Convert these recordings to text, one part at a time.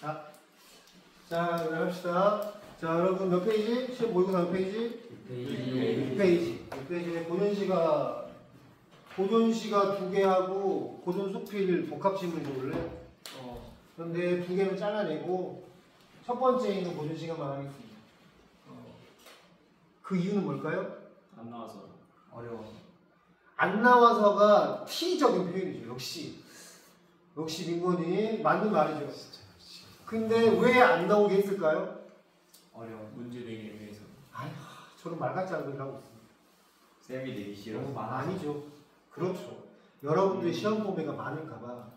자, 합시다. 자, 여러분 몇 페이지? 시험 모의고사 몇 페이지? 6페이지. 6페이지에 고전시가 2개하고 고전 수필 복합 질문 줘볼래? 그런데 2개는 잘라내고 첫 번째 있는 고전 시간만 하겠습니다. 그 이유는 뭘까요? 안 나와서 어려워. 안 나와서가 T적인 표현이죠. 역시 민건이 맞는 말이죠. 근데 왜 안 나오게 했을까요? 어려워. 문제 내기 위해서. 아휴, 저는 말 같지 않은 소리 하고 있습니다. 쌤이 내기 싫어. 너무 아니죠. 그렇죠. 여러분들의 시험 공배가 많을까봐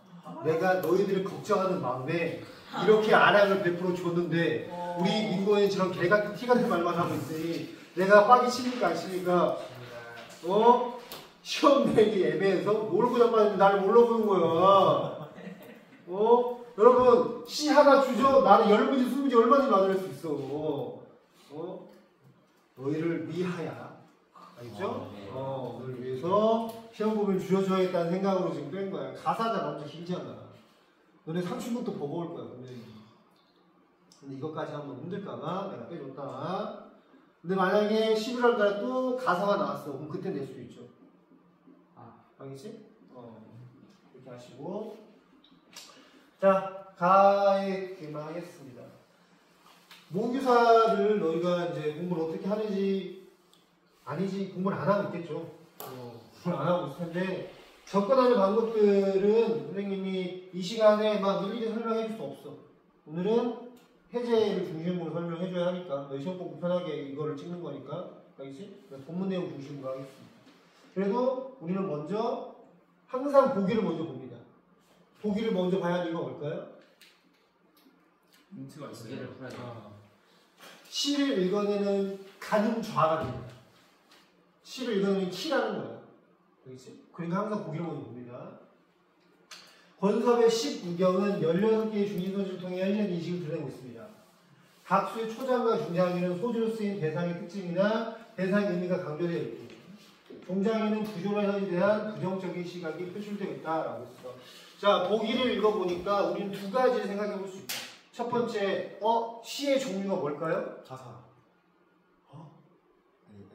내가 너희들을 걱정하는 마음에 이렇게 아량을 100% 줬는데 우리 민건이처럼 개같은 티 같은 말만 하고 있으니 내가 빡이 치니까 안 치니까 시험 내기 애매해서 모르고 자빠지면 나를 몰라 보는 거야. 여러분 시 하나 주죠. 나는 10문제 20문제 얼마든지 맞을 수 있어. 너희를 위하여 알겠죠? 너를 위해서 시험 보면 줄여줘야겠다는 생각으로 지금 뺀 거야. 가사가 남자 길잖아. 너네 상춘부터 버거울 거야 분명히. 근데 이것까지 한번 힘들까봐 내가 빼줬다. 근데 만약에 11월 달에 또 가사가 나왔어. 그럼 그때 낼 수도 있죠. 알겠지? 이렇게 하시고. 자, 가에 개망하겠습니다. 모의고사를 너희가 이제 공부를 어떻게 하는지, 아니지, 공부를 안 하고 있겠죠. 공부를 안 하고 있을 텐데, 접근하는 방법들은 선생님이 이 시간에 막 일일이 설명해 줄 수 없어. 오늘은 해제를 중심으로 설명해 줘야 하니까, 너희 시험 공부 편하게 이거를 찍는 거니까, 알겠지? 본문 내용 중심으로 하겠습니다. 그래도 우리는 먼저 항상 보기를 먼저 봅니다. 보기를 먼저 봐야 하는 이유가 뭘까요? 힌트가 있어요. 시를 읽어내는 가늠 좌가 됩니다. 시를 읽어내는 키라는 거야. 알겠지? 그러니까 항상 보기를 먼저 봅니다. 권섭의 10우경은 16개의 중심선수를 통해 현실의 인식을 드러내고 있습니다. 각 수의 초장과 중장에는 소주로 쓰인 대상의 특징이나 대상의 의미가 강조되어 있고 종장에는 구조나 현실에 대한 부정적인 시각이 표출되어 있다라고 했어. 자, 보기를 읽어보니까 우리는 2가지를 생각해 볼 수 있다. 첫 번째, 시의 종류가 뭘까요? 가사. 아니요.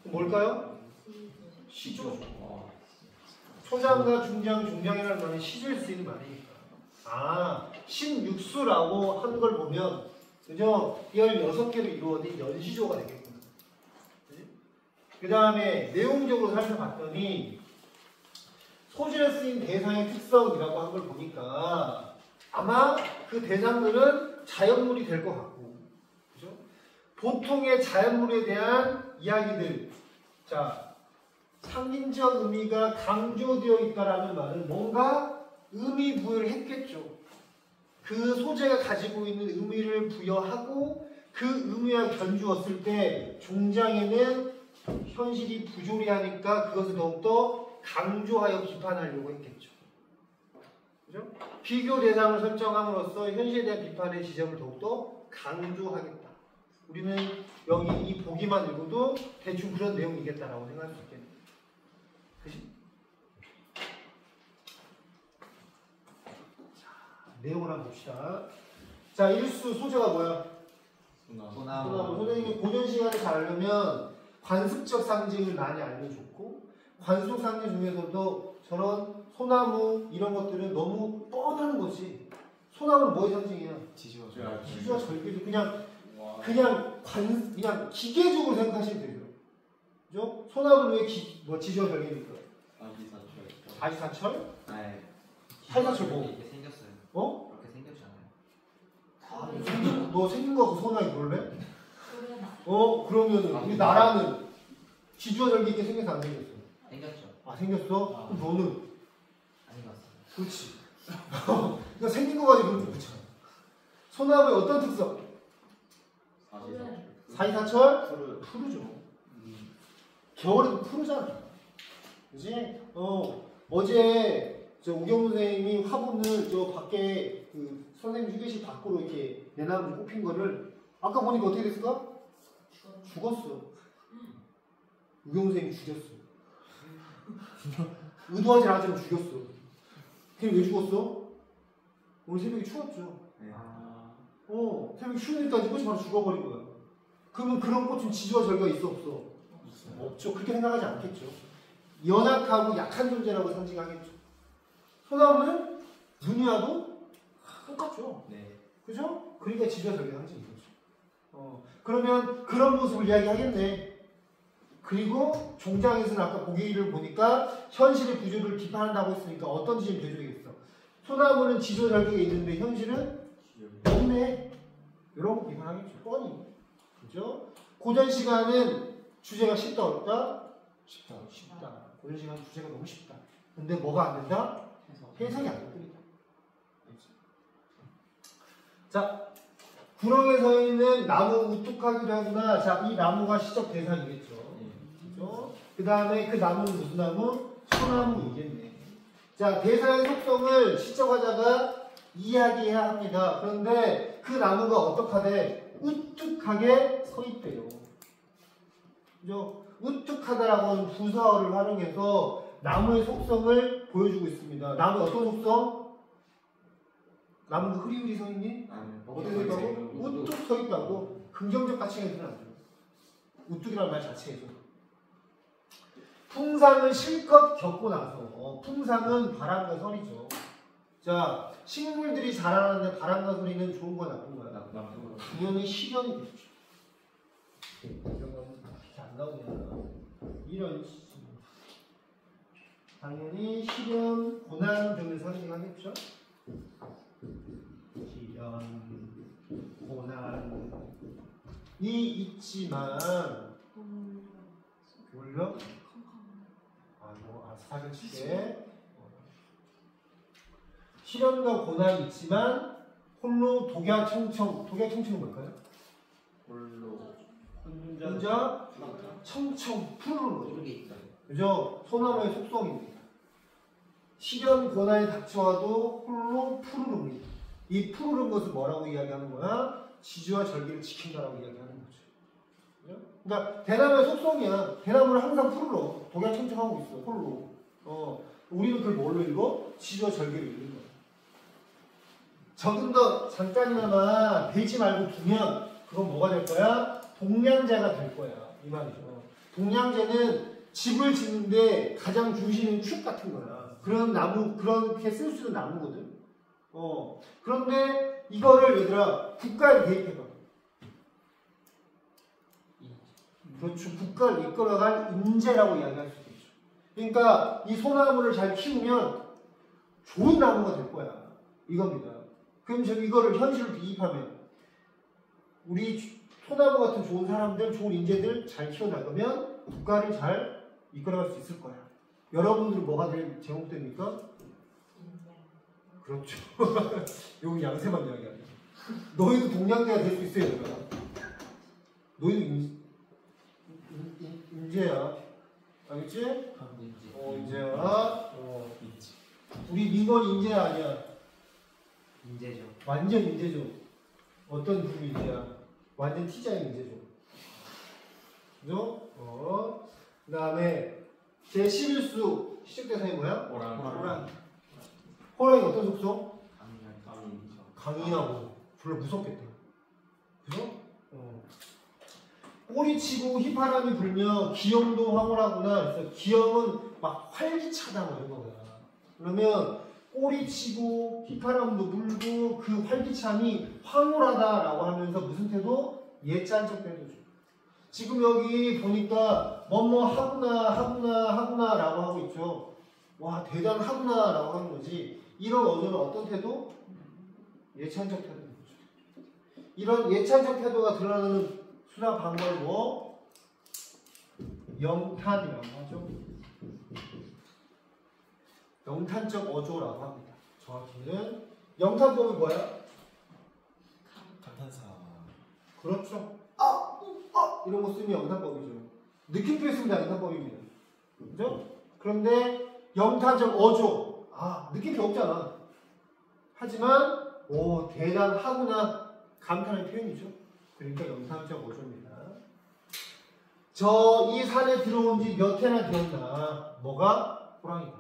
뭘까요? 시죠. 초장과 중장, 중장이라는 말은 시조에 쓰이는 말이니까. 16수라고 한 걸 보면, 그죠? 16개로 이루어진 연시조가 되겠구나. 그 다음에 내용적으로 살펴봤더니 소재에 쓰인 대상의 특성이라고 한 걸 보니까 아마 그 대상들은 자연물이 될 것 같고, 그죠? 보통의 자연물에 대한 이야기들, 자, 상징적 의미가 강조되어 있다라는 말은 뭔가 의미 부여를 했겠죠. 그 소재가 가지고 있는 의미를 부여하고 그 의미와 견주었을 때 종장에는 현실이 부조리하니까 그것을 더욱더 강조하여 비판하려고 했겠죠. 그죠? 비교 대상을 설정함으로써 현실에 대한 비판의 지점을 더욱더 강조하겠다. 우리는 여기 이 보기만 읽어도 대충 그런 내용이겠다라고 생각할 수 있겠네요. 그치? 자, 내용을 한번 봅시다. 자, 일수 소재가 뭐야? 소나무. 선생님이 고전 시간을 잘 알려면 관습적 상징을 많이 알면 좋고, 관습적 상징 중에서도 저런 소나무 이런 것들은 너무 뻔한 거지. 소나무는 뭐의 상징이야? 지지와 절개죠. 그냥 기계적으로 생각하시면 되죠. 그죠? 소나무는 왜 지지와 절개입니까? 아지사철? 네. 팔사철 뭐? 이렇게 생겼어요. 그렇게 생겼지 않아요? 너 생긴 거 갖고 소나기 볼래? 그러면은 우리 나라는 지주와 절개 있게 생겨서 안 생겼어? 생겼죠. 생겼어? 그럼 너는? 안 생겼어요. 그렇지. 그러니까 생긴 거 가지고 그렇게 붙여. 소나무의 어떤 특성? 사이사철? 푸르죠. 겨울에도 푸르잖아. 그지? 어제 우경 선생님이 화분을 밖에 선생님 휴게실 밖으로 이렇게 내놔서 꼽힌 거를 아까 보니까 어떻게 됐을까? 죽었어. 우경 선생님이 죽였어. 의도하지 않았지만 죽였어. 걔 왜 죽었어? 오늘 새벽에 추웠죠. 네. 새벽에 추우니까 이제 꽃이 바로 죽어버린 거야. 그러면 그런 꽃은 지지와 절개가 있어 없어? 없죠. 그렇게 생각하지 않겠죠. 연약하고 약한 존재라고 상징하겠죠. 소나무는 눈이 와도 똑같죠. 네. 그죠? 그러니까 지지와 절개가 상징인 거죠. 그러면 그런 모습을 이야기하겠네. 그리고 종장에서는 아까 보기를 보니까 현실의 구조를 비판한다고 했으니까 어떤 지점이 대조되겠어? 소나무는 지지와 절개가 있는데 현실은 없네. 이런 거 비판하겠죠. 뻔히. 그죠? 고전 시간은 주제가 쉽다 어렵다? 쉽다. 고전 시간은 주제가 너무 쉽다. 근데 뭐가 안 된다? 해석이 안 됩니다. 자, 구렁에 서 있는 나무 우뚝하기로 하구나. 자, 이 나무가 시적 대상이겠죠. 그죠? 그 다음에 그 나무는 무슨 나무? 소나무이겠네. 자, 대상의 속성을 시적하자가 이야기해야 합니다. 그런데 그 나무가 어떡하대? 우뚝하게 서 있대요. 그죠? 우뚝하다라고 하는 부사어를 활용해서 나무의 속성을 보여주고 있습니다. 나무 어떤 속성? 나무가 흐리흐리 서 있니? 어떻게 서 있다고? 우뚝 서 있다고. 긍정적 가치가 있는 안 돼요. 우뚝이라는 말 자체에서. 풍상을 실컷 겪고 나서 풍상은 바람과 설이죠. 자, 식물들이 자라나는데 바람과 소리는 좋은 거야 나쁜 거야? 당연히 실현이겠죠. 이런 건 어떻게 안 나오냐. 이런 당연히 실현, 고난 등을 상징하겠죠. 실현, 고난이 있지만 올려? 사진 칠게. 실현과 고난이 있지만 홀로 독야청청은 뭘까요? 홀로 혼자 청청 푸르는 거죠. 그죠? 소나무의 속성입니다. 실현 고난이 닥쳐와도 홀로 푸르릅니다. 이 푸르른 것을 뭐라고 이야기하는 거야? 지지와 절개를 지킨다라고 이야기하는 거죠. 그죠? 그러니까 대나무의 속성이야. 대나무는 항상 푸르러 독야청청하고 있어. 홀로. 우리는 그걸 뭘로 읽어? 지지와 절개를 읽는 거야. 조금 더 잠깐이나마 베지 말고 두면 그건 뭐가 될 거야? 동량제가 될 거야. 이 말이죠. 동량제는 집을 짓는데 가장 중심인 축 같은 거야. 그런 나무, 그렇게 쓸 수 있는 나무거든. 그런데 이거를 얘들아 국가에 대입해봐. 그렇죠. 국가를 이끌어갈 인재라고 이야기할 수 있겠죠. 그러니까 이 소나무를 잘 키우면 좋은 나무가 될 거야. 이겁니다. 그럼 이거를 현실로 대입하면 우리 소나무 같은 좋은 사람들, 좋은 인재들 잘 키워나가면 국가를 잘 이끌어갈 수 있을 거야. 여러분들은 뭐가 될 제목됩니까? 그렇죠. 여기 양세만 이야기하네. 너희도 동양대가 될 수 있어요. 얘들아. 너희도 인재야. 알겠지? 인재야. 우리 민건이 인재야 아니야? 인재죠. 완전 인재죠. 어떤 부류 인재야? 완전 T자의 인재죠. 그죠? 그 다음에 제11수 시적대상이 뭐야? 호랑이 어떤 속성? 강인하고 별로 무섭겠다. 그죠? 꼬리치고 휘파람이 불며 기염도 황홀하구나. 그래서 기염은 막 활기차다 뭐 이런 거야. 그러면 꼬리치고 휘파람도 불고 그 활기참이 황홀하다라고 하면서 무슨 태도? 예짠적 태도죠. 지금 여기 보니까 뭐뭐 하구나 라고 하고 있죠. 와 대단하구나 라고 하는 거지. 이런 어조는 어떤 태도? 예찬적 태도인 거죠. 이런 예찬적 태도가 드러나는 수납 방법을 뭐? 영탄이라고 하죠. 영탄적 어조라고 합니다. 정확히는 영탄법이 뭐야? 감탄사. 그렇죠. 이런 거 쓰면 영탄법이죠. 느낌표 쓰면 다 영탄법입니다. 그죠? 그런데 영탄적 어조. 느낌표 없잖아. 하지만 대단하구나 감탄의 표현이죠. 그러니까 영탄적 어조입니다. 이 산에 들어온 지 몇 해나 되었나? 뭐가? 호랑이가.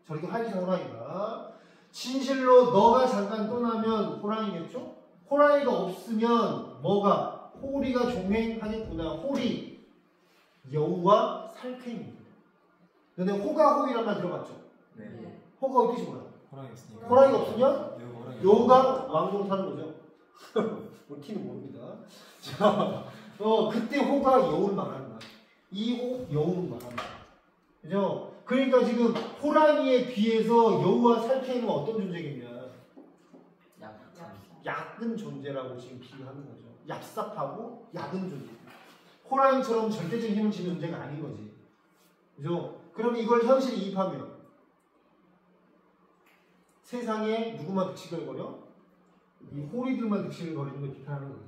저렇게 활기찬 호랑이가. 진실로 너가 잠깐 떠나면 호랑이겠죠? 호랑이가 없으면 뭐가? 호리가 종행하겠구나. 호리, 여우와 살쾡입니다. 너네 호가 호이란 말 들어봤죠? 네. 호가 뜻이 뭐야? 호랑이 없으니까. 호랑이가 없으면 호랑이. 여우가 왕으로 사는 거죠. 뭐 티는 모릅니다. 자, 그때 호가 여우를 말하는 거야. 이 호, 여우는 말하는 거야. 그죠? 그러니까 지금 호랑이에 비해서 여우와 살쾡이는 어떤 존재겠냐? 약은 존재라고 지금 비유하는 거죠. 얍삽하고 약은 존재. 호랑이처럼 절대적인 힘을 지는 존재가 아닌 거지. 그죠? 그럼 이걸 현실에 이입하면 세상에 누구만 득식을 거려? 이 호리들만 득식을 거리는 걸 비판하는 거죠.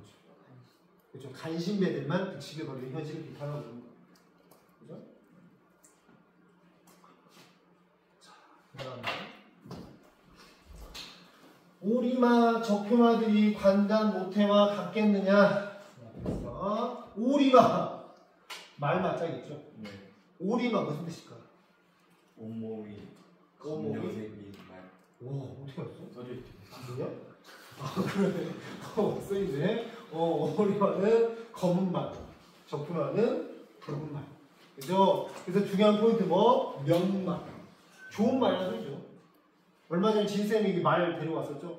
그렇죠? 간신배들만 득식을 거리는 현실을 비판하는 거죠. 그죠? 자, 그 다음에 오리마 적표마들이 관단 모태와 같겠느냐? 오리마 말 맞자겠죠? 네. 오리마 무슨 뜻일까? 온몸이 온몸이? 검정색이 말. 와 어떻게 알았어? 써져 있죠. 그래요? 그러네. 쓰이네. 오리마는 검은 말, 적표마는 붉은 말. 그죠? 그래서 중요한 포인트 뭐? 명말. 좋은 말이라는 소리죠. 얼마 전에 진쌤이 말 데려왔었죠?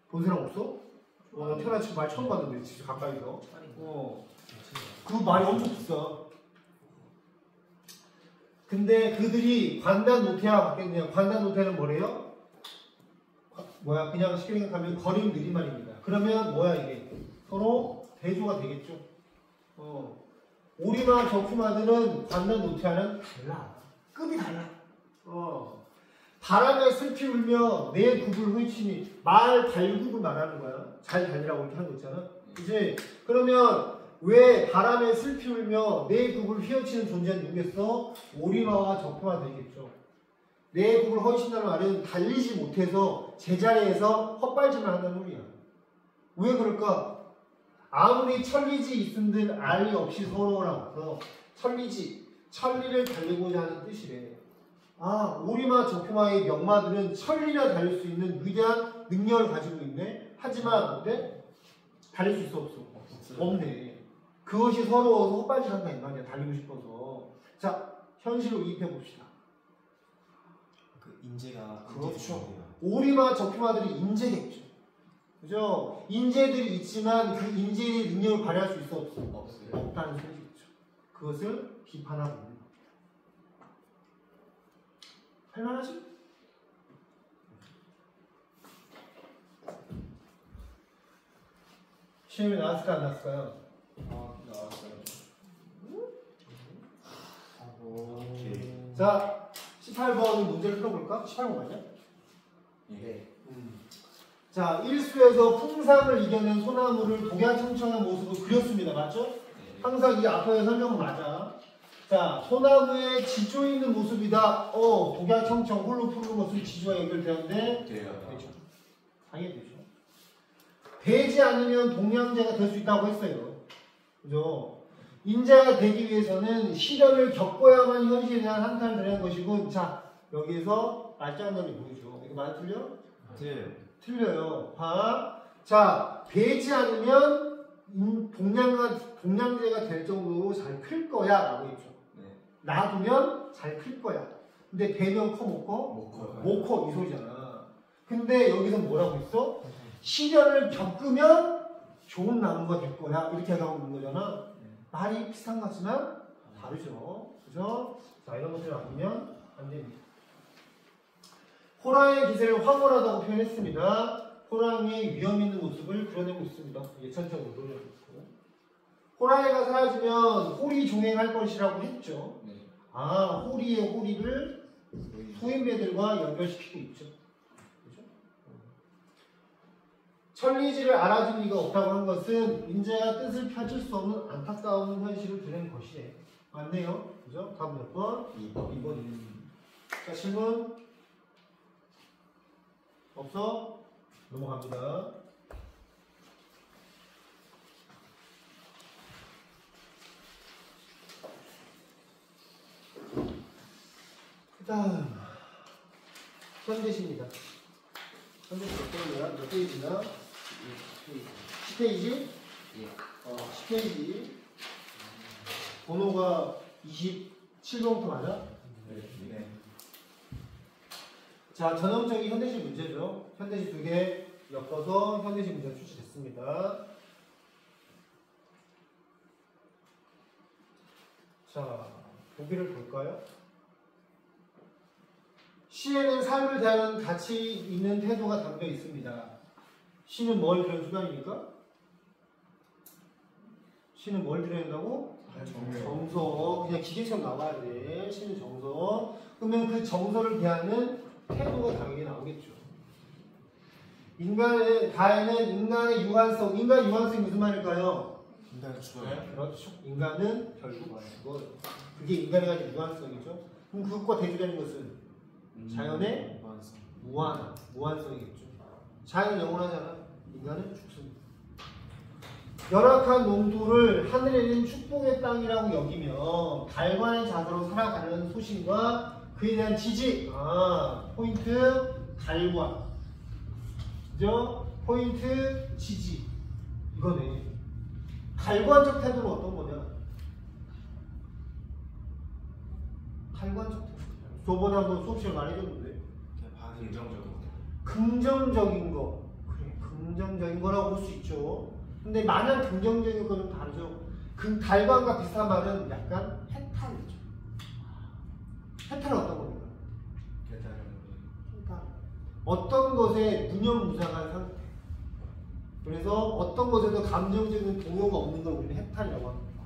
본 사람 없어? 나 태어나 지금 말 처음 봤는데 진짜 가까이서. 그 말이 엄청 비싸. 근데 그들이 관단 노태와 같겠느냐? 관단 노태는 뭐래요? 뭐야? 그냥 쉽게 생각하면 거림 느린 말입니다. 그러면 뭐야 이게? 서로 대조가 되겠죠. 오리마 적수마들은 관단 노태와는 달라. 급이 달라. 바람에 슬피 울며 내 굽을 훔치니 말 달굽을 말하는 거야. 잘 달리라고 이렇게 하는 거 있잖아. 이제 그러면 왜 바람에 슬피 울며 내 굽을 휘어치는 존재는 누구겠어? 오리마와 적표가 되겠죠. 내 굽을 휘어친다는 말은 달리지 못해서 제자리에서 헛발질을 한다는 소리야. 왜 그럴까? 아무리 천리지 있음들 알리 없이 서로라고 천리지, 천리를 달리고자 하는 뜻이래. 오리마 적표마의 명마들은 천리나 달릴 수 있는 위대한 능력을 가지고 있네. 하지만 근데 달릴 수 있어 없어? 없네. 그것이 서러워서 헛발질한다 이 말이야. 달리고 싶어서. 자, 현실로 이입해 봅시다. 그 인재가 그렇죠. 오리마 적표마들이 인재겠죠. 그죠? 인재들이 있지만 그 인재의 능력을 발휘할 수 있어 없어? 없어요. 없다는 소리겠죠. 그것을 비판하고 있는 거예요. 할만하지? 시험에 나왔을까 안 나왔을까요? 나왔어요. 자, 18번 문제를 풀어볼까? 18번 맞냐? 네. 자, 일수에서 풍상을 이겨낸 소나무를 독야청청한 모습을 그렸습니다. 맞죠? 네. 항상 이 앞에 설명은 맞아. 자, 소나무의 지조 있는 모습이다. 독야청청 홀로 푸는 것은 지조와 연결되는데 돼요. 되죠. 당연히 되죠. 되지 않으면 동량제가 될 수 있다고 했어요. 그죠? 인자가 되기 위해서는 시련을 겪어야만 현실에 대한 한탄을 드리는 것이고, 자, 여기에서 말장난이 보이죠. 이거 말 틀려? 네. 틀려요. 봐. 자, 되지 않으면 동량제가 될 정도로 잘 클 거야 라고 했죠. 네. 놔두면 잘 클 거야. 근데 되면 커 못 커? 못 커. 이 소리잖아. 근데 여기서 뭐라고 했어? 시련을 겪으면 좋은 나무가 될 거야. 이렇게 하고 있는 거잖아. 말이 비슷한 것 같지만 다르죠. 그죠? 자, 이런 것들을 아니면 안 됩니다. 호랑이의 기세를 황홀하다고 표현했습니다. 호랑이의 위험 있는 모습을 그려내고 있습니다. 예천적으로 노려놓고. 호랑이가 사라지면 호리 종행할 것이라고 했죠. 네. 호리의 호리를 소인배들과 연결시키고 있죠. 그죠? 천리지를 알아준 이가 없다고 한 것은 인자가 뜻을 펼칠 수 없는 안타까운 현실을 드러낸 것이래. 맞네요. 그죠? 다음 몇 번? 2번. 자, 질문? 없어? 넘어갑니다. 그 다음 현대시입니다. 현대식 몇 페이지야? 몇 페이지나? 10페이지. 10페이지? 예. 10페이지. 번호가 27번부터 맞아? 네. 자, 전형적인 현대식 문제죠. 현대식 2개 엮어서 현대식 문제가 출시됐습니다. 자, 보기를 볼까요? 시에는 삶을 대하는 가치 있는 태도가 담겨 있습니다. 시는 뭘 들여는 수단입니까? 시는 뭘 들여야 한다고? 정서. 그냥 기계처럼 나와야 돼. 시는 정서. 그러면 그 정서를 대하는 태도가 당연히 나오겠죠. 인간의 가에는 인간의 유한성. 인간의 유한성이 무슨 말일까요? 인간은 죽어요. 네, 그렇죠. 인간은 결국 죽어요. 그게 인간의 가진 유한성이죠. 그럼 그것과 대조되는 것은 자연의 무한성이겠죠. 자연은 영원하잖아. 인간은 죽습니다. 열악한 농토를 하늘에 있는 축복의 땅이라고 여기며 달관의 자세로 살아가는 소신과 그에 대한 지지. 포인트 달관. 그죠? 포인트 지지. 이거네. 달관적 태도는 어떤 거냐? 달관적 태도. 저번에 한번 수업 시간에 많이 해줬는데. 긍정적인 거. 그래, 긍정적인 거라고 볼 수 있죠. 근데 마냥 긍정적인 거는 다르죠. 그 달관과 비슷한 말은 약간 해탈이죠. 해탈은 어떤 겁니까? 해탈. 어떤 것에 무념무상한 상태. 그래서 어떤 것에도 감정적인 동요가 없는 걸 우리는 해탈이라고 합니다.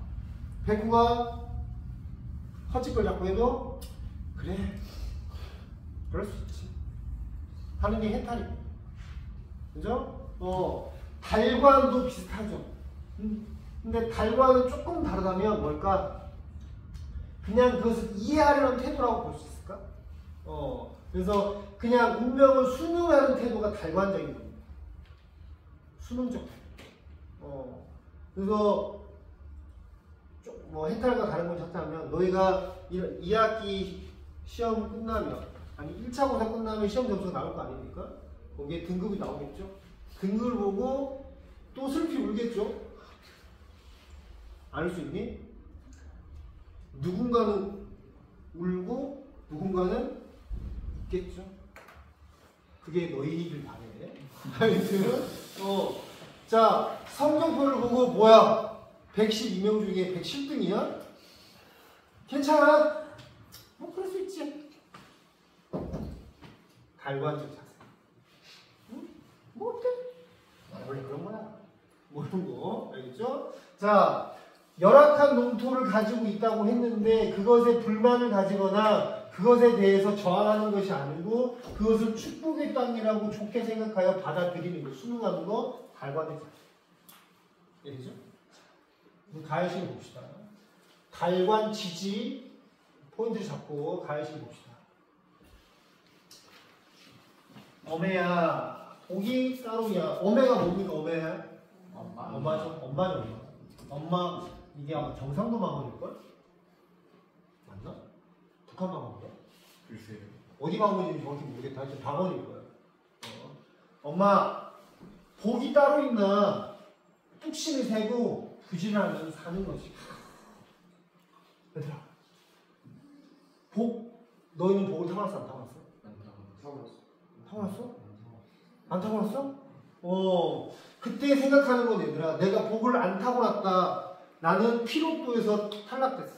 백구가 헛짓걸 자꾸 해도 그래, 그럴 수 있지 하는 게 해탈입니다. 그죠? 달관도 비슷하죠. 근데 달관은 조금 다르다면 뭘까? 그냥 그것을 이해하려는 태도라고 볼 수 있을까? 그래서 그냥 운명을 순응하는 태도가 달관적인 겁니다. 수능적 태도. 그래서 뭐 해탈과 다른 걸 찾자면 너희가 2학기 시험 끝나면 아니 1차 고사 끝나면 시험 점수가 나올 거 아닙니까? 거기에 등급이 나오겠죠? 등급을 보고 또 슬피 울겠죠? 알 수 있니? 누군가는 울고 누군가는 웃겠죠? 그게 너희들 바래. 하여튼 자, 성적표를 보고 뭐야? 112명 중에 110등이야? 괜찮아? 뭐 그럴 수 있지. 달관적 자세. 응? 뭐 어때? 원래 그런 거야. 모르는 거. 알겠죠? 자, 열악한 농토를 가지고 있다고 했는데 그것에 불만을 가지거나 그것에 대해서 저항하는 것이 아니고 그것을 축복의 땅이라고 좋게 생각하여 받아들이는 거, 순응하는 거, 달관의 자세. 알겠죠? 가해실 봅시다. 달관 지지 포인트 잡고 가해실 봅시다. 어매야. 복이 따로야. 어매가 뭡니까? 어매야? 엄마죠. 엄마죠. 엄마. 이게 아마 경상도 방언일걸? 맞나? 북한 방언인가? 글쎄요. 어디 방언인지 정확히 모르겠다. 하여튼 방언일 거야. 엄마, 복이 따로 있나? 뚝심이 세고 부지런하면 사는 것이. 얘들아, 복, 너희는 복을 타고났어? 안 타고났어? 타고났어? 안 타고났어? 그때 생각하는 건 얘들아, 내가 복을 안 타고났다. 나는 피로도에서 탈락됐어.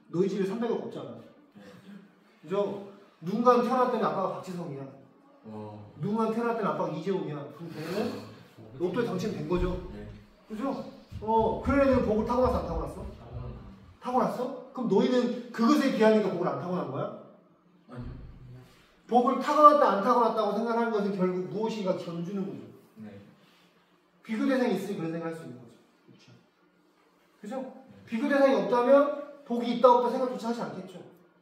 너희 집에 300억 없잖아. 그죠? 누군가는 태어날 때는 아빠가 박지성이야. 누군가는 태어날 때는 아빠가 이재용이야. 그럼 걔는 로또에 당첨된 거죠. 그죠? 그런 애들은 복을 타고났어? 안 타고났어? 타고났어? 그럼 너희는 그것에 비하니까 복을 안 타고난 거야? 아니요. 복을 타고났다 안 타고났다고 생각하는 것은 결국 무엇인가 견주는 거죠. 네. 비교 대상이 있으니 그런 생각을 할 수 있는 거죠. 그죠? 비교 대상이 없다면 복이 있다 없다 생각조차 하지 않겠죠.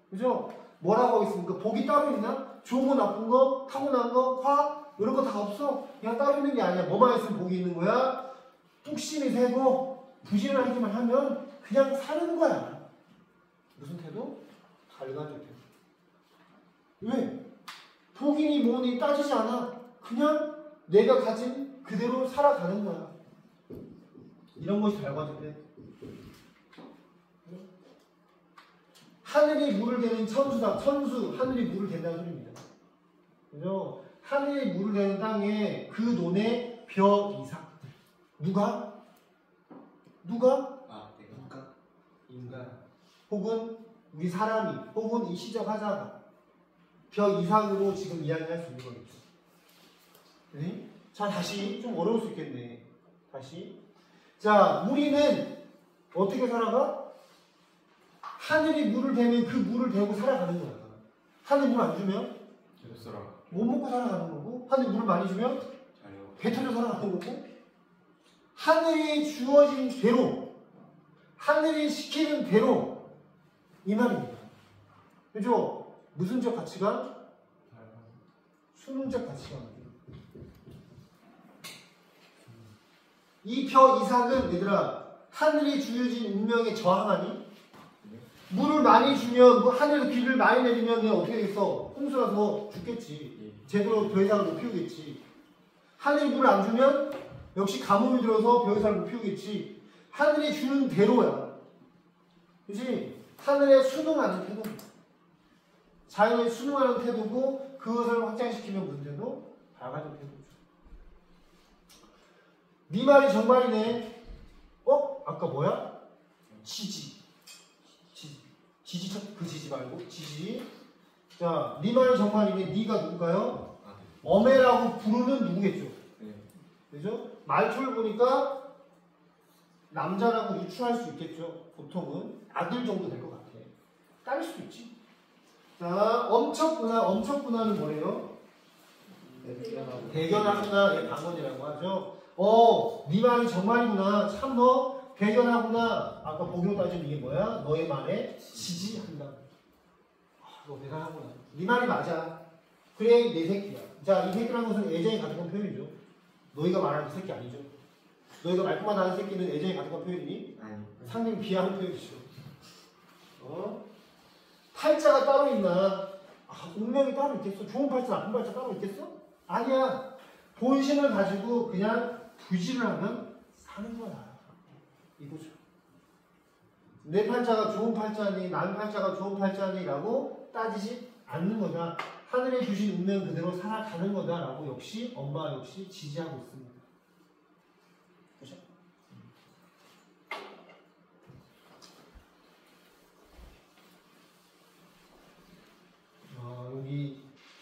그죠? 뭐라고 하겠습니까? 복이 따로 있나? 좋은 거 나쁜 거? 타고난 거? 화학? 이런 거 다 없어. 그냥 따로 있는 게 아니야. 뭐만 있으면 복이 있는 거야? 뚝심이 세고 부지런하기만 하면 그냥 사는 거야. 무슨 태도? 달관적 태도. 왜? 복이니 뭐니 따지지 않아. 그냥 내가 가진 그대로 살아가는 거야. 이런 것이 결과적이야. 하늘이 물을 대는 천수다. 천수, 하늘이 물을 댄다는 소리입니다. 그죠? 하늘이 물을 대는 땅에 그 논에 벼 이삭들. 누가? 아, 내가. 인간. 혹은 우리 사람이, 혹은 이 시적 하자가 벼 이상으로 지금 이야기할 수 있는 거겠죠. 네? 자, 다시 좀 어려울 수 있겠네. 다시. 자, 우리는 어떻게 살아가? 하늘이 물을 대면 그 물을 대고 살아가는 거야. 하늘 물 안 주면 됐어라. 못 먹고 살아가는 거고, 하늘 물을 많이 주면 잘요. 배 터져 살아가는 거고, 하늘이 주어진 대로, 하늘이 시키는 대로 이 말입니다. 그죠? 무슨적 가치관? 수능적 가치관. 이 벼 이삭은 얘들아 하늘이 주어진 운명에 저항하니? 물을 많이 주면 하늘에서 비를 많이 내리면 어떻게 되겠어? 홍수라서 죽겠지. 제대로 벼 이삭을 못 피우겠지. 하늘이 물을 안 주면 역시 가뭄이 들어서 벼 이삭을 못 피우겠지. 하늘이 주는 대로야. 그치? 하늘에 순응하는 태도. 자연에 순응하는 태도고 그것을 확장시키면 무슨 태도? 밝아진 태도죠. 네 말이 정말이네. 아까 뭐야? 지지. 지지 그 지지 말고 지지. 자, 네 말이 정말이네. 네가 누굴까요? 어메라고 부르는 누구겠죠? 네. 그죠? 말투를 보니까 남자라고 유추할 수 있겠죠. 보통은 아들 정도 될 것 같아. 딸일 수도 있지. 자, 엄척구나는 뭐래요? 대견하구나의 방언이라고 하죠. 네 말이 정말이구나. 참 너 대견하구나. 아까 복용 따지면 이게 뭐야? 너의 말에 지지한다. 너 대단하구나. 네 말이 맞아. 그래 내 새끼야. 자, 이 새끼라는 것은 애정이 가득한 표현이죠. 너희가 말하는 그 새끼 아니죠. 너희가 말뿐만 하는 새끼는 애정이 가득한 표현이니? 아니. 상당히 비하하는 표현이죠. 팔자가 따로 있나? 운명이 따로 있겠어? 좋은 팔자, 나쁜 팔자 따로 있겠어? 아니야. 본심을 가지고 그냥 부지를 하면 사는 거야. 이거죠. 내 팔자가 좋은 팔자니, 남 팔자가 좋은 팔자니 라고 따지지 않는 거다. 하늘에 주신 운명 그대로 살아가는 거다 라고 역시 엄마 역시 지지하고 있습니다. 그죠?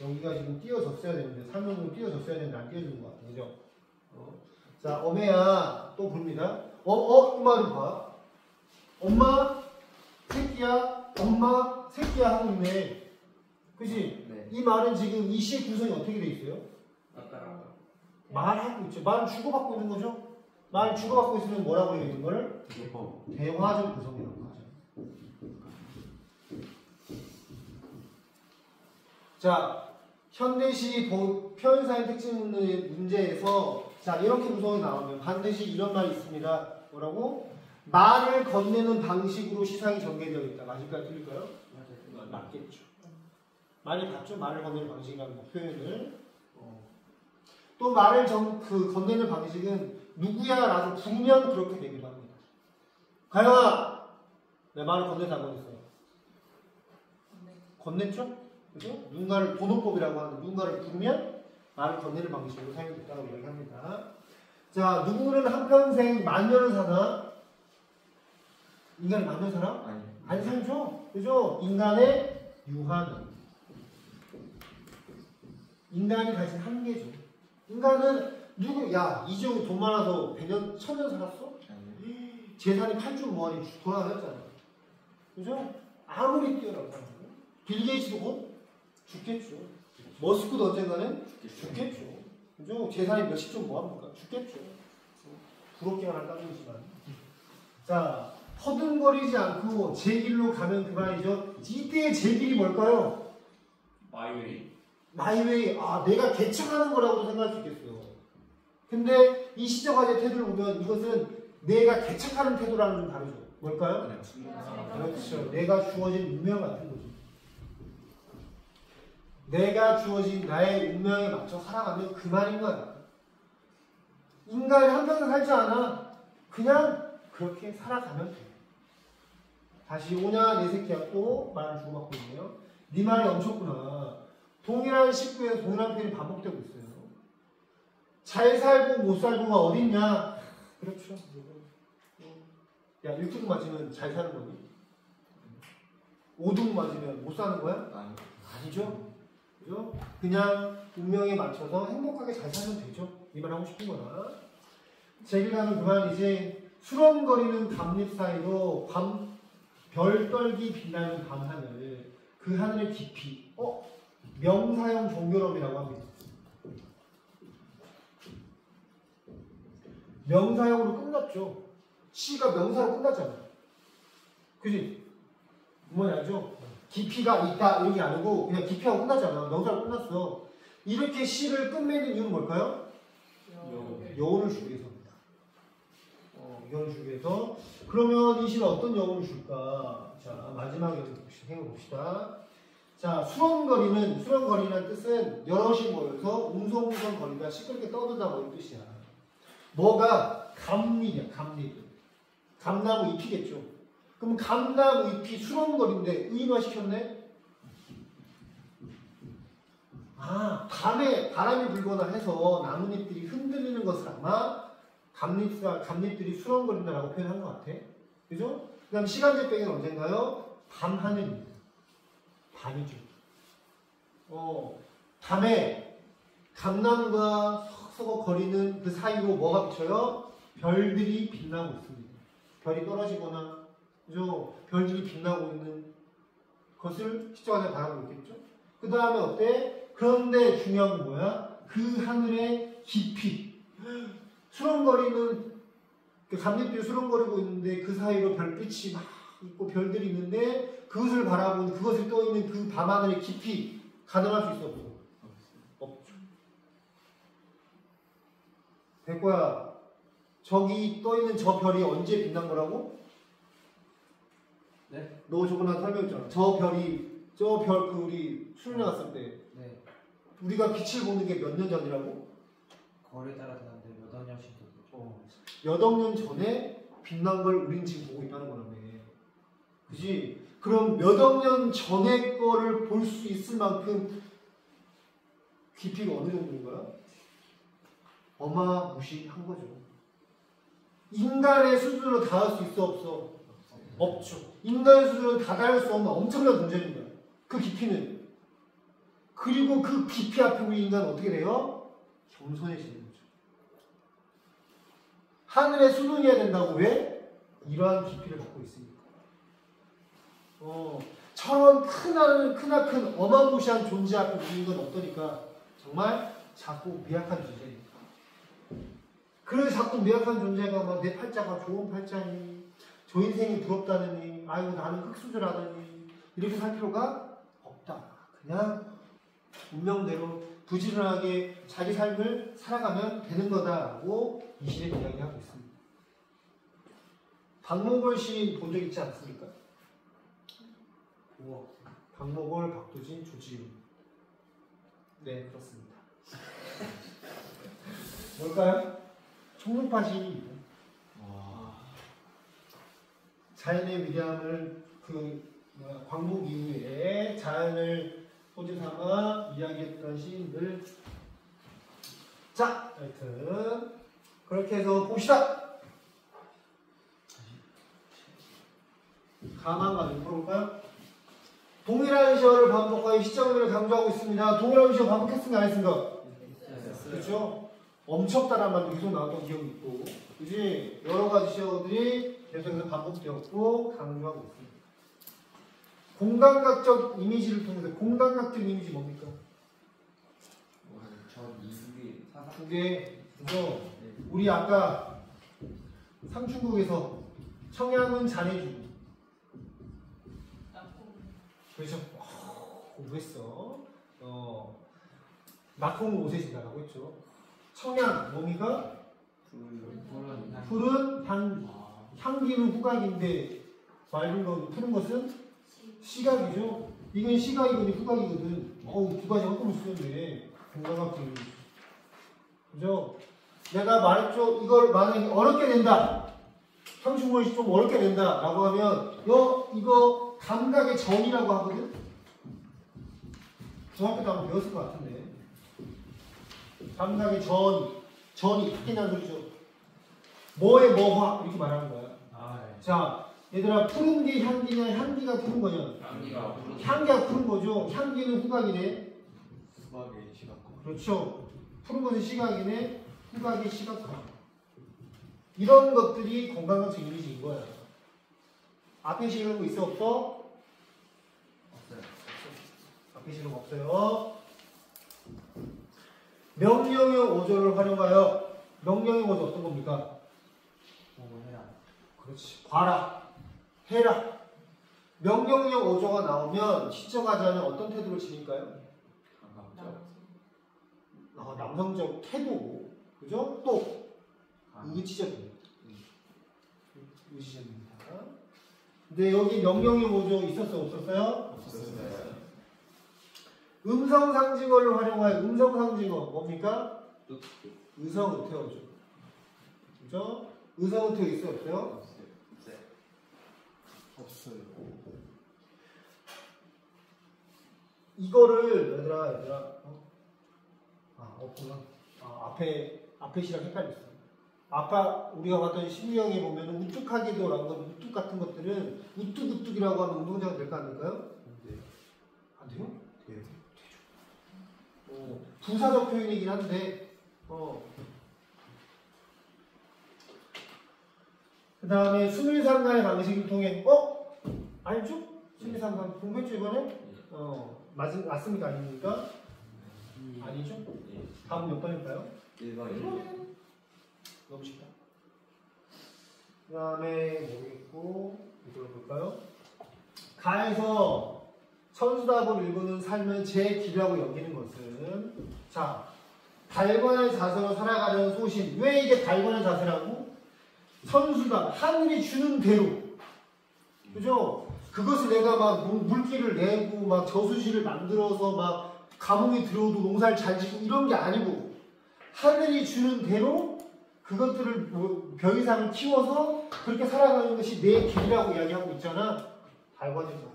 여기가 지금 띄어졌어야 되는데, 산문으로 띄어졌어야 되는데 안 띄어진 것 같아요. 그죠? 자, 어메야 또 부릅니다. 이 말을 봐. 엄마, 새끼야, 엄마, 새끼야 하고 있네. 그치? 네. 이 말은 지금 이 시의 구성이 어떻게 돼 있어요? 아까랑. 말하고 있죠. 말은 주고받고 있는 거죠? 말 주고받고 있으면 뭐라고 해요? 이런 걸? 대화적 구성이라고 하죠. 자, 현대시 표현사의 특징 문제에서 자, 이렇게 구성이 나오면 반드시 이런 말이 있습니다. 뭐라고? 말을 건네는 방식으로 시상이 전개되어 있다. 맞을까요? 틀릴까요? 맞겠죠. 많이 봤죠? 말을 건네는 방식이라는 표현을. 또 말을 건네는 방식은 누구야? 라고 부르면 그렇게 되기도 합니다. 가영아! 내 말을 건네서 안 건넸어요? 건넸죠? 그죠? 누군가를 번호법이라고 하는 누군가를 부르면 말을 건네는 방식으로 사용됐다고 이야기합니다. 자, 누구는 한평생 만년을 사나? 인간이 만년 살아? 아니. 안 살죠? 그죠? 인간의 유한은 인간이 가진 한계죠. 인간은 이지용이 돈 많아서 100년, 1000년 살았어? 아니. 재산이 8조 무한이 돌아다녔잖아. 그죠? 아무리 뛰어나고 빌 게이츠도 곧 죽겠죠. 머스크도 언젠가는 죽겠죠. 그죠? 재산이 몇십 조 뭐합니까? 죽겠죠. 부럽기만 할 따름이지만. 자, 허둥거리지 않고 제 길로 가면 그 말이죠. 이때의 제 길이 뭘까요? 마이웨이. 마이웨이. 내가 개척하는 거라고도 생각할 수 있겠어요. 근데 이 시적화의 태도를 보면 이것은 내가 개척하는 태도라는 좀 다르죠. 뭘까요? 그렇죠. 내가 주어진 운명 같은 거죠. 내가 주어진 나의 운명에 맞춰 살아가면 그 말인 거야. 인간이 한평생 살지 않아. 그냥 그렇게 살아가면 돼. 다시 오냐 내 새끼야 또 말을 주고받고 있네요. 네 말이 엄청구나. 동일한 식구에서 동일한 표현이 반복되고 있어요. 잘 살고 못 살고가 어딨냐? 그렇죠. 야 1등 맞으면 잘 사는 거니? 5등 맞으면 못 사는 거야? 아니죠. 그죠? 그냥 운명에 맞춰서 행복하게 잘 살면 되죠. 이 말 하고 싶은 거나. 제길가는 그만 이제 수렁거리는 밤잎 사이로 별떨기 빛나는 밤하늘, 그 하늘의 깊이. 명사형 종교론이라고 합니다. 명사형으로 끝났죠. 시가 명사로 끝났잖아. 그지? 뭔지 알죠? 깊이가 있다 이런 게 아니고 그냥 깊이하고 끝났잖아. 명사로 끝났어. 이렇게 시를 끝맺는 이유는 뭘까요? 여운을 주기 위해서입니다. 여운을 주기 위해서. 그러면 이 시는 어떤 여운을 줄까? 자, 마지막에 생각해봅시다. 자, 수렁거리는 뜻은 여럿이 모여서 웅성웅성거리다 시끄럽게 떠든다 뭐 이런 뜻이야. 뭐가? 감잎이야, 감잎. 감나무 잎이겠죠. 그럼 감나무 잎이 수렁거리인데 의인화시켰네? 밤에 바람이 불거나 해서 나뭇잎들이 흔들리는 것을 아마 감잎들이 수렁거린다라고 표현한 것 같아. 그죠? 그 다음 시간제병은 언젠가요? 밤하늘입니다. 밤이죠. 밤에 감나무가 서걱서걱 거리는 그 사이로 뭐가 비쳐요? 별들이 빛나고 있습니다. 별이 떨어지거나, 그죠? 별들이 빛나고 있는 것을 시청자가 바라보고 있겠죠? 그 다음에 어때? 그런데 중요한 건 뭐야? 그 하늘의 깊이. 수렁거리는, 그 감잎들이 수렁거리고 있는데 그 사이로 별빛이 막 있고 별들이 있는데 그것을 바라보는, 그것을 떠있는 그 밤하늘의 깊이 가능할 수 있어 없어? 없죠. 백호야, 저기 떠있는 저 별이 언제 빛난 거라고? 네? 너 저거 나 설명했잖아. 저 별 우리 수련회 갔을 때 네. 우리가 빛을 보는 게 몇 년 전이라고? 거리에 따라 다른데 몇 년씩도 그렇죠. 몇 억 년 전에 빛난 걸 우린 지금 보고 있다는 거라며. 그지? 그럼 몇 억 년 전의 거를 볼 수 있을 만큼 깊이가 어느 정도인 거야? 어마무시한 거죠. 인간의 수준으로 닿을 수 있어 없어? 없죠. 인간의 수준으로 다다를 수 없는 엄청난 문제입니다. 그 깊이는. 그리고 그 깊이 앞에 우리 인간은 어떻게 돼요? 겸손해지는 거죠. 하늘의 수준이어야 된다고. 왜? 이러한 깊이를 갖고 있으니까. 저런 크나큰 어마무시한 존재 앞에 우리 인간은 어떠니까? 정말 작고 미약한 존재니까. 그래서 자꾸 미약한 존재가 막 내 팔자가 좋은 팔자니, 저 인생이 부럽다느니, 아이고 나는 흙수저라느니 이렇게 살 필요가 없다. 그냥 운명대로 부지런하게 자기 삶을 살아가면 되는 거다라고 이 시에 이야기하고 있습니다. 박목월 시인 본 적 있지 않습니까? 박목월, 박두진, 조지훈. 네, 그렇습니다. 뭘까요? 총론파 시인입니다. 자연의 위대함을 광복 이후에 자연을 소재 삼아 이야기했던 시인들. 자, 하여튼 그렇게 해서 봅시다. 가만과 풀어볼까요? 동일한 시어를 반복하여 시점을 강조하고 있습니다. 동일한 시어 반복했습니까? 안 했습니까? 그렇죠? 엄청다란 말도 계속 나왔던 기억이 있고, 그지? 여러 가지 시어들이 계속해서 반복되었고 강조하고 있습니다. 공감각적 이미지를 통해서, 공감각적 이미지 뭡니까? 두 개. 그래서 우리 아까 삼중국에서 청양은 잘해주고, 그렇죠? 공부했어. 낙홍은 오세진다라고 했죠. 청양, 뭡니까? 푸른 향기는 후각인데 맑은 건 푸른 것은 시각이죠. 이건 시각이거든 후각이거든. 두 가지 한꺼번에 쓰는데 공간각도 그죠? 내가 말했죠. 이걸 만약에 어렵게 낸다. 상수분식 좀 어렵게 낸다 라고 하면 이거 감각의 전이라고 하거든. 중학교 때 한번 배웠을 것 같은데 감각의 전이 바뀐다는 소리죠. 뭐의 뭐화 이렇게 말하는 거야. 자 얘들아 푸른 게 향기냐 향기가 푸른 거냐. 향기가 푸른 거죠. 향기는 후각이네. 수박의 시각과. 그렇죠. 푸른 것은 시각이네. 후각이 시각화. 이런 것들이 건강한 이미지인 거야. 앞에 시각 거 있어 없어? 없어요. 앞에 시각 없어요. 명령의 오조를 활용하여 명령의 오조 어떤 겁니까? 해라. 그렇지. 봐라. 해라. 명령형 오조가 나오면 시적하자는 어떤 태도를 지닐까요? 남성적 태도. 그죠? 또 의지적입니다. 의지적입니다. 근데 여기 명령형 오조 있었어요? 없었어요? 없었어요. 음성 상징어를 활용하여 음성 상징어 뭡니까? 의성 의태어죠. 그죠? 의성 의태어 있어요? 없어요? 없어요. 이거를 얘들아 없구나. 앞에 시랑 헷갈렸어. 아까 우리가 봤던 신유형에 보면 우뚝하기도라는 건 우뚝 같은 것들은 우뚝우뚝이라고 하는 운동자가 될까 안 될까요? 안 돼요? 돼요. 부사적 표현이긴 한데 그 다음에 수밀상가의 방식을 통해 알죠? 수밀상가 공부했죠 이번에? 맞습니까? 아닙니까? 아니죠? 다음 몇 번일까요? 1번. 너무 쉽다. 그 다음에 모르겠고 이걸로 볼까요? 가에서 천수답을 읽는 삶을 제 길이라고 여기는 것은 자 달관의 자세로 살아가려는 소신. 왜 이게 달관의 자세라고? 천수답 하늘이 주는 대로 그죠? 그것을 내가 막 물기를 내고 막 저수지를 만들어서 막 가뭄이 들어오도 농사를 잘 짓고 이런 게 아니고 하늘이 주는 대로 그것들을 벼이상을 키워서 그렇게 살아가는 것이 내 길이라고 이야기하고 있잖아. 달관의 자세.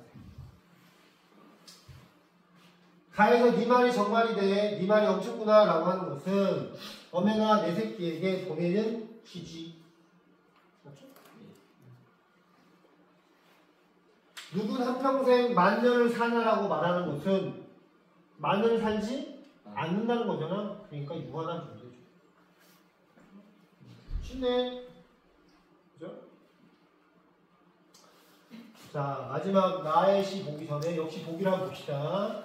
가에서 네 말이 정말이 돼. 네 말이 엄청구나 라고 하는 것은 어메가 내 새끼에게 보내는 기지. 맞죠? 누군 한평생 만년을 사냐라고 말하는 것은 만년을 살지 않는다는 거잖아. 그러니까 유한한 존재죠. 쉽네. 그죠? 자, 마지막 나의 시 보기 전에 역시 보기를 봅시다.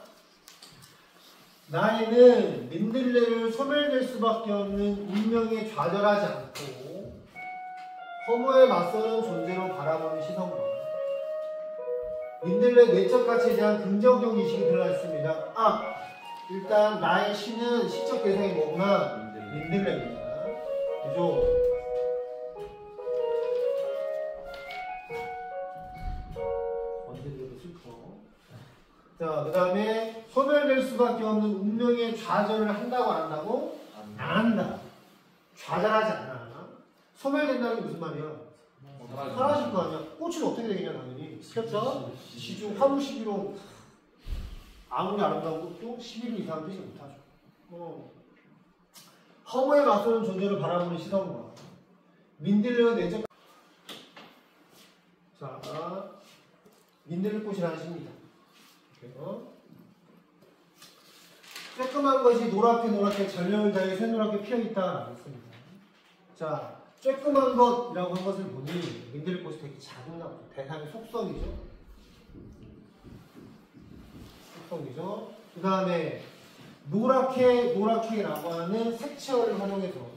나이는 민들레를 소멸될 수밖에 없는 운명에 좌절하지 않고 허무에 맞서는 존재로 바라보는 시선과 민들레 내적 가치에 대한 긍정적 인식이 들어가 있습니다. 일단 나의 시는 시적 대상이 뭐구나? 민들레입니다. 그죠? 언제 들어도 슬퍼. 자, 그 다음에 소멸될 수밖에 없는 운명의 좌절을 한다고 안 한다고? 안 한다. 좌절하지 않아. 소멸된다는 게 무슨 말이야? 사라질 거 아니야. 꽃은 어떻게 되겠냐 당연히. 그렇죠? 지중 화무 11호 아무리 아름다운 꽃도 11일 이상 되지 못하죠. 허무에 맞서는 존재를 바라보는 시선과 민들레의 내적 자 민들레 꽃이라는 시입니다. 쬐끄만 것이 노랗게 전력을 다해 쇠노랗게 피어있다 했습니다. 자 쬐끄만 것이라고 한 것을 보니 민들레 꽃이 되게 작은 나무죠. 대상의 속성이죠. 속성이죠. 그 다음에 노랗게라고 하는 색채어를 활용해서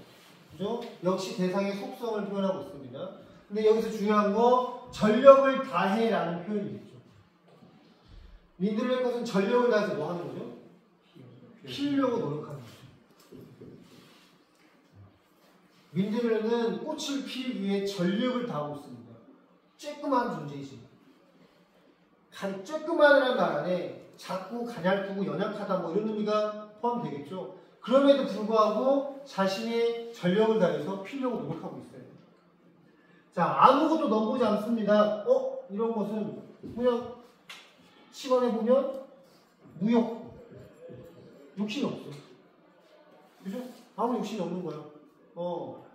그죠? 역시 대상의 속성을 표현하고 있습니다. 근데 여기서 중요한 거 전력을 다해라는 표현이겠죠. 민들레 꽃은 전력을 다해서 뭐 하는 거죠? 피우려고 노력하는 거죠. 민들레는 꽃을 피우기 위해 전력을 다하고 있습니다. 쬐끄만 존재이십니다. 간 쬐끄만이라는 말 안에 작고 가냘프고 연약하다 뭐 이런 의미가 포함되겠죠. 그럼에도 불구하고 자신의 전력을 다해서 피려고 노력하고 있어요. 자, 아무것도 넘보지 않습니다. 이런 것은 그냥 시간해보면 무욕, 욕심이 없어. 그죠? 아무 욕심이 없는 거야.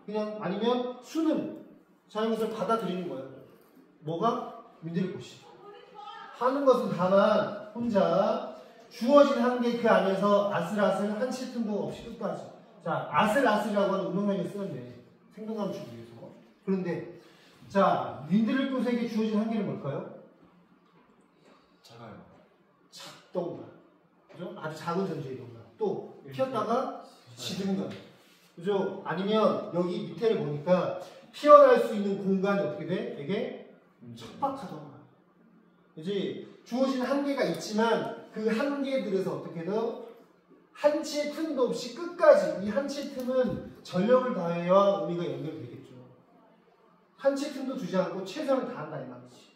그냥 아니면 수능, 자연 것을 받아들이는 거예요. 뭐가? 민들의 꽃이. 하는 것은 다만 혼자 주어진 한계 그 안에서 아슬아슬 한 치 틈도 없이 끝까지. 자, 아슬아슬이라고 하는 운동량이 쓰였네. 생동감 주기 위해서. 그런데 자, 민들의 꽃에게 주어진 한계는 뭘까요? 작아요. 작동감. 그죠? 아주 작은 전체의 동감. 또 피었다가 지든감. 그죠? 아니면 여기 밑에를 보니까 피어날 수 있는 공간이 어떻게 돼? 되게 척박하던가. 그지? 주어진 한계가 있지만 그 한계들에서 어떻게든 한 치의 틈도 없이 끝까지 이 한 치의 틈은 전력을 다해야 의미가 연결되겠죠. 한 치의 틈도 주지 않고 최선을 다한다 이 말이지.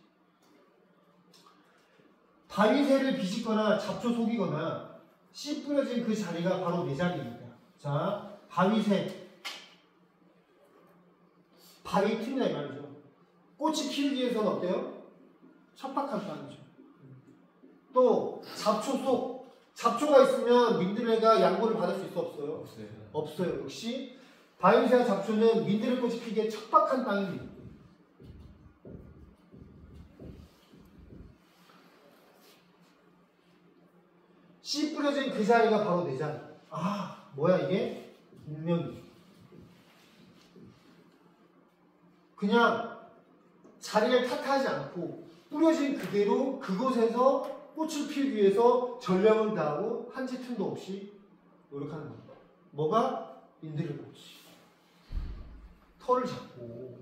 바위새를 비집거나 잡초 속이거나 씨 뿌려진 그 자리가 바로 내 자리입니다. 자, 바위새 바위 틈이다 이 말이죠. 꽃이 피우기 위해서는 어때요? 척박한 땅이죠. 또 잡초 속 잡초가 있으면 민들레가 양보를 받을 수 있어 없어요? 없어요. 역시 바위새와 잡초는 민들레 꽃이 피기에 척박한 땅입니다. 씨 뿌려진 그 자리가 바로 내 자리. 아, 뭐야 이게? 운명이죠. 그냥 자리를 탓하지 않고 뿌려진 그대로 그곳에서 꽃을 피우기 위해서 전력을 다하고 한 치 틈도 없이 노력하는 겁니다. 뭐가? 민들레 꽃이. 털을 잡고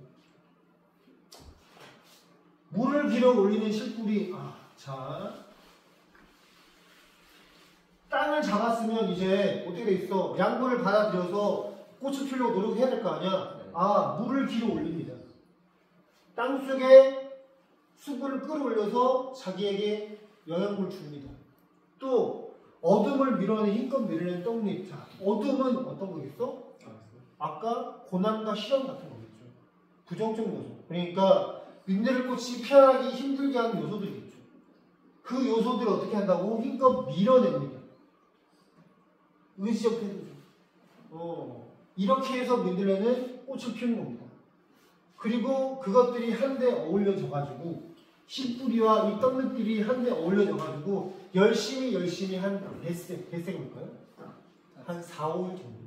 물을 길어 올리는 실뿌리. 자, 땅을 잡았으면 이제 어떻게 돼 있어? 양분을 받아들여서 꽃을 피우려고 노력해야 될 거 아니야? 물을 길어 올립니다. 땅 속에 수분을 끌어올려서 자기에게 영양분을 줍니다. 또 어둠을 밀어내는 힘껏 밀어내는 떡잎. 자, 어둠은 어떤 거겠어? 아까 고난과 실험 같은 거겠죠. 부정적 요소. 그러니까 민들레 꽃이 피어나기 힘들게 하는 요소들이겠죠. 그 요소들을 어떻게 한다고? 힘껏 밀어냅니다. 의지적 태도죠. 이렇게 해서 민들레는 꽃을 피우는 겁니다. 그리고 그것들이 한데 어울려져가지고 씨뿌리와 이 떡잎들이 한데 어울려져가지고 열심히 한 대세가 뭘까요? 한 4, 5일 정도.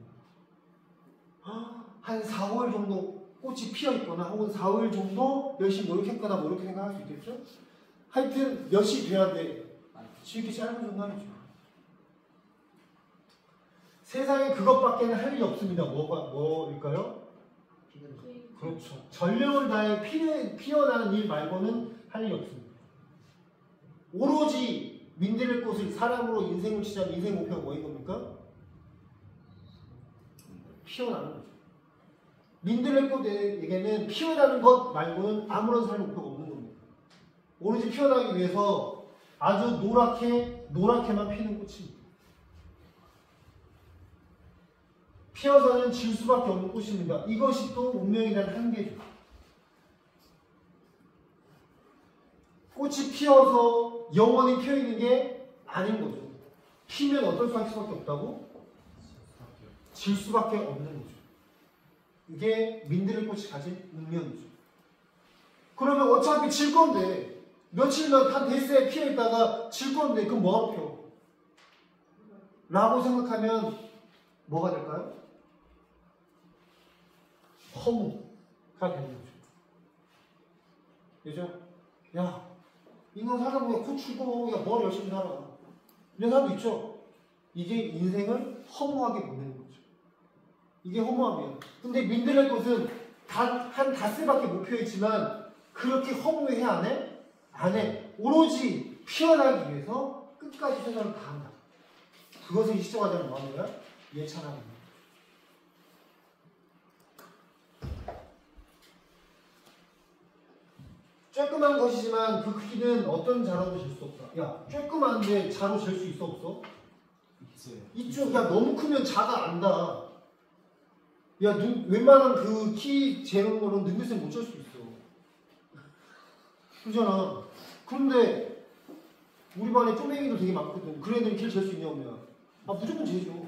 한 4, 5일 정도 꽃이 피어있거나 혹은 4, 5일 정도 열심히 노력했거나 뭐 이렇게 생각할 수 있겠죠? 하여튼 몇이 돼야 돼. 이렇게 짧은 순간이죠. 세상에 그것밖에는 할 일이 없습니다. 뭐일까요? 그렇죠. 전력을 다해 피어나는 일 말고는 할 일이 없습니다. 오로지 민들레 꽃을 사람으로 인생을 치자면 인생 목표가 뭐인 겁니까? 피어나는 거죠. 민들레 꽃에게는 피어나는 것 말고는 아무런 삶의 목표가 없는 겁니다. 오로지 피어나기 위해서 아주 노랗게만 피는 꽃입니다. 피어서는 질 수밖에 없는 꽃입니다. 이것이 또 운명에 대한 한계죠. 꽃이 피어서 영원히 피어있는 게 아닌 거죠. 피면 어떨 수밖에 없다고? 질 수밖에 없는 거죠. 이게 민들레 꽃이 가진 운명이죠. 그러면 어차피 질 건데 며칠만 한 대세에 피어있다가 질 건데 그럼 뭐하러 펴? 라고 생각하면 뭐가 될까요? 허무가 되는 거죠. 그죠? 야, 인간 살다 보면 코 출고, 야, 뭘 열심히 살아. 이런 사람도 있죠? 이게 인생을 허무하게 보내는 거죠. 이게 허무함이에요. 근데 민들레 꽃은 한 닷새밖에 못 피어있지만 그렇게 허무해 안 해? 안 해. 오로지 피어나기 위해서 끝까지 최선을 다한다. 그것을 시청하자면 뭐 하는 거야? 예찬하는 거야. 쬐끔한 것이지만 그 크기는 어떤 자로도 잴 수 없다. 야, 쬐끔한데 자로 잴 수 있어 없어? 있어요. 이쪽, 야, 너무 크면 자가 안다. 야, 웬만한 그 키 재는 거는 눈빛에 못 잴 수 있어. 그러잖아. 그런데 우리 반에 쪼맹이도 되게 많거든. 그런 애들이 길 잴 수 있냐면 아, 무조건 재죠.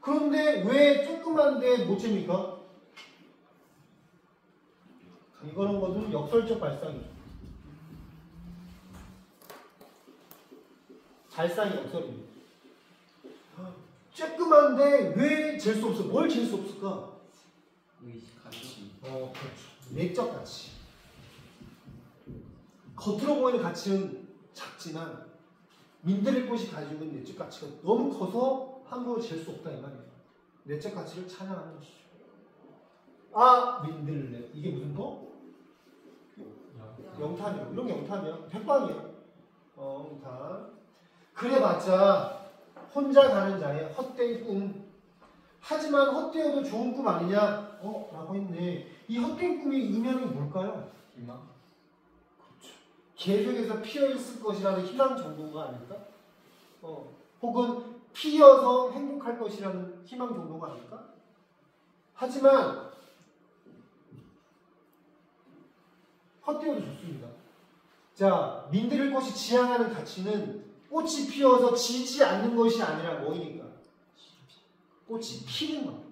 그런데 왜 조그만데 못 잽니까? 이거는 뭐든 역설적 발상이죠. 발상이 역설입니다. 쬐끔한데 왜 잴 수 없어? 뭘 잴 수 없을까? 의식 가치. 그렇죠. 내적 가치. 겉으로 보이는 가치는 작지만 민들레 꽃이 가지고 있는 내적 가치가 너무 커서 함부로 잴 수 없다 이 말이에요. 내적 가치를 찬양하는 것이죠. 아, 민들레. 이게 무슨 거? 영탄이요. 이런 게 영탄이야. 백방이야. 영탄. 그래봤자 혼자 가는 자의 헛된 꿈. 하지만 헛되어도 좋은 꿈 아니냐? 라고 했네. 이 헛된 꿈의 의미는 뭘까요? 희망? 그렇죠. 계속해서 피어있을 것이라는 희망 정도가 아닐까? 혹은 피어서 행복할 것이라는 희망 정도가 아닐까? 하지만 헛되어도 좋습니다. 자, 민들레 꽃이 지향하는 가치는 꽃이 피어서 지지 않는 것이 아니라 뭐이니까? 꽃이 피는 겁니다.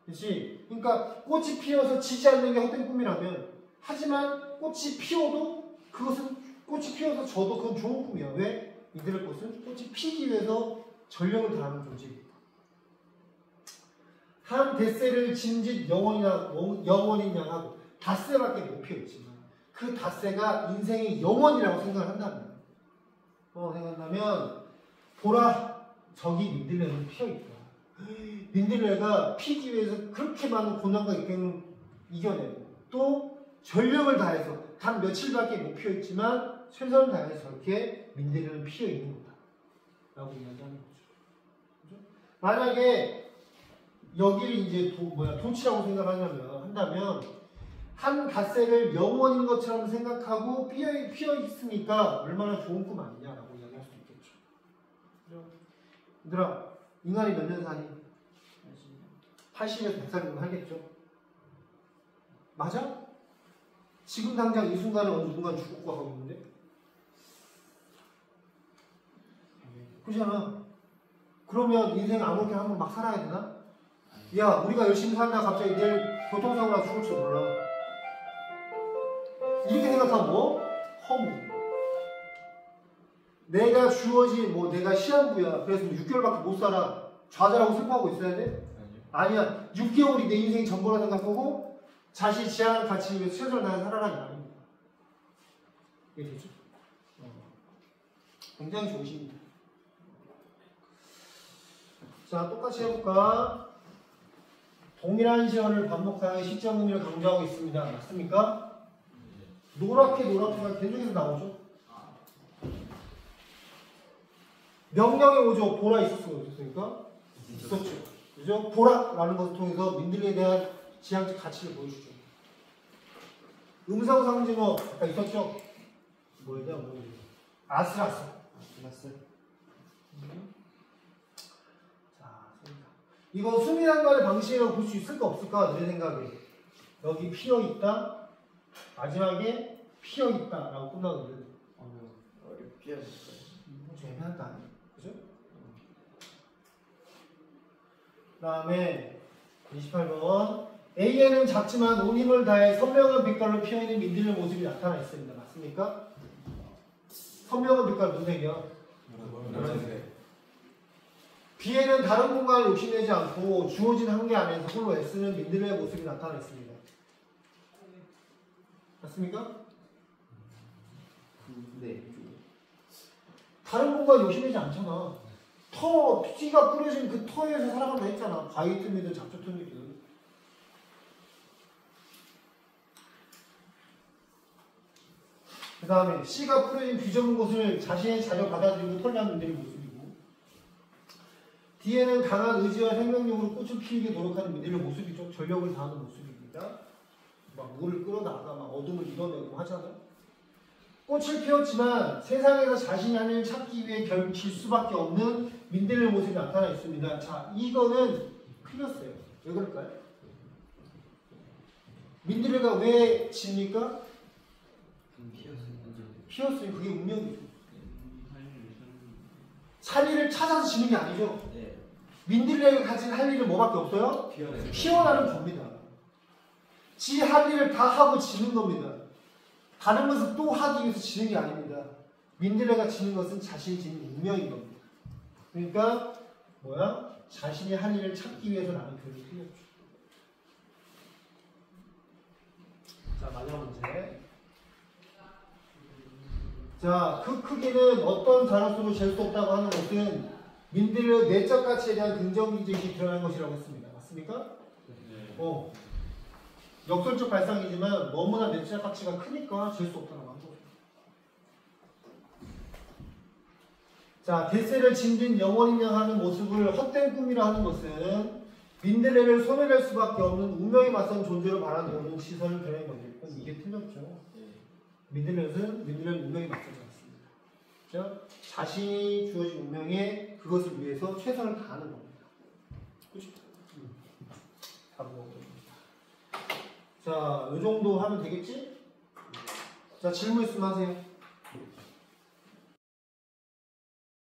그렇지? 그러니까 꽃이 피어서 지지 않는 게 헛된 꿈이라면 하지만 꽃이 피어도 그것은 꽃이 피어서 저도 그건 좋은 꿈이야. 왜? 민들레 꽃은 꽃이 피기 위해서 전력을 다하는 존재입니다. 한 닷새를 짐짓 영원인 양하고 닷새밖에 못 피었지만 그 닷새가 인생의 영원이라고 생각을 한다면 생각한다면 보라 저기 민들레는 피어있다. 민들레가 피기 위해서 그렇게 많은 고난과 역경을 이겨내고 또 전력을 다해서 단 며칠밖에 못 피어있지만 최선을 다해서 저렇게 민들레는 피어있는 거다 라고 이야기하는 거죠. 만약에 여기를 이제 도치라고 한다면 한 닷새를 영원인 것처럼 생각하고 피어있으니까 얼마나 좋은 꿈 아니냐라고 이야기할 수 있겠죠. 얘들아, 인간이 몇 년 사니? 80에서 100살 정도 살겠죠? 맞아? 지금 당장 이 순간에 어느 누군가 죽고 가고 있는데? 그렇잖아. 그러면 인생 아무렇게 한번 막 살아야 되나? 야, 우리가 열심히 살다가 갑자기 내일 교통사고 나서 죽을지 몰라. 이렇게 생각하면 뭐? 허무. 내가 주어진 내가 시한부야. 그래서 6개월밖에 못 살아. 좌절하고 슬퍼하고 있어야 돼? 아니야. 6개월이 내 인생이 전부라 생각하고 자신이 지향하는 가치를 위해서 최선을 다해 살아라는 말입니다. 이해되죠? 굉장히 좋으십니다. 자, 똑같이 해볼까? 동일한 시연을 반복하여 시점 의미를 강조하고 있습니다. 맞습니까? 노랗게가 계속해서 나오죠? 명령의 오죠. 보라 있었습니까? 있었죠. 그죠? 보라라는 것을 통해서 민들레에 대한 지향적 가치를 보여주죠. 음성 상징어 아까 있었죠? 뭐냐? 아슬아슬. 자, 이거 수미난관의 방식이라고 볼 수 있을까 없을까? 내 생각에 여기 피어있다. 마지막에 피어있다라고 끝나거든. 피어있을까요? 좀 애매하다. 그죠? 그 다음에 28번 A에는 작지만 온 힘을 다해 선명한 빛깔로 피어있는 민들레 모습이 나타나 있습니다. 맞습니까? 선명한 빛깔 무슨 색이야? 노란색. B에는 다른 공간을 욕심내지 않고 주어진 한계 안에서 홀로 애쓰는 민들레의 모습이 나타나 있습니다. 맞습니까? 네. 다른 공간 욕심내지 않잖아. 씨가 뿌려진 그 터에서 살아간다 했잖아. 바위 틈이든 잡초 틈이든. 그 다음에 씨가 뿌려진 비좁은 곳을 자신의 자료 받아들이고 털난 민들레의 모습이고 D에는 강한 의지와 생명력으로 꽃을 피우게 노력하는 민들레의 모습이죠. 전력을 다하는 모습입니다. 막 물을 끌어다가 막 어둠을 이뤄내고 하잖아요. 꽃을 피웠지만 세상에서 자신이 할 일을 찾기 위해 결국 질 수밖에 없는 민들레 모습이 나타나 있습니다. 자, 이거는 틀렸어요. 왜 그럴까요? 민들레가 왜 집니까? 피었어요. 그게 운명이죠. 살 일을 찾아서 지는 게 아니죠. 네. 민들레가 가진 할 일은 뭐밖에 없어요? 피어나는 겁니다. 지 할 일을 다 하고 지는 겁니다. 다른 것을 또 하기 위해서 지는 게 아닙니다. 민들레가 지는 것은 자신이 지는 운명인 겁니다. 그러니까 뭐야? 자신이 할 일을 찾기 위해서라는 표현이 틀렸죠. 자, 마지막 문제. 자, 그 크기는 어떤 단어수로 잴 수 없다고 하는 것은 민들레의 내적 가치에 대한 긍정지적이 드러난 것이라고 했습니다. 맞습니까? 네. 역설적 발상이지만 너무나 내적 가치가 크니까 잴 수 없다고 한 거죠. 자, 뱃새를 짐진 영원인 양 하는 모습을 헛된 꿈이라 하는 것은 민들레를 소멸할 수밖에 없는 운명에 맞선 존재로 바라보는 시선을 드러낸 거죠. 이게 틀렸죠. 민들레는 운명에 맞서지 않습니다. 자, 자신이 주어진 운명에 그것을 위해서 최선을 다하는 겁니다. 그렇죠? 자, 이 정도 하면 되겠지? 자, 질문 있으면 하세요.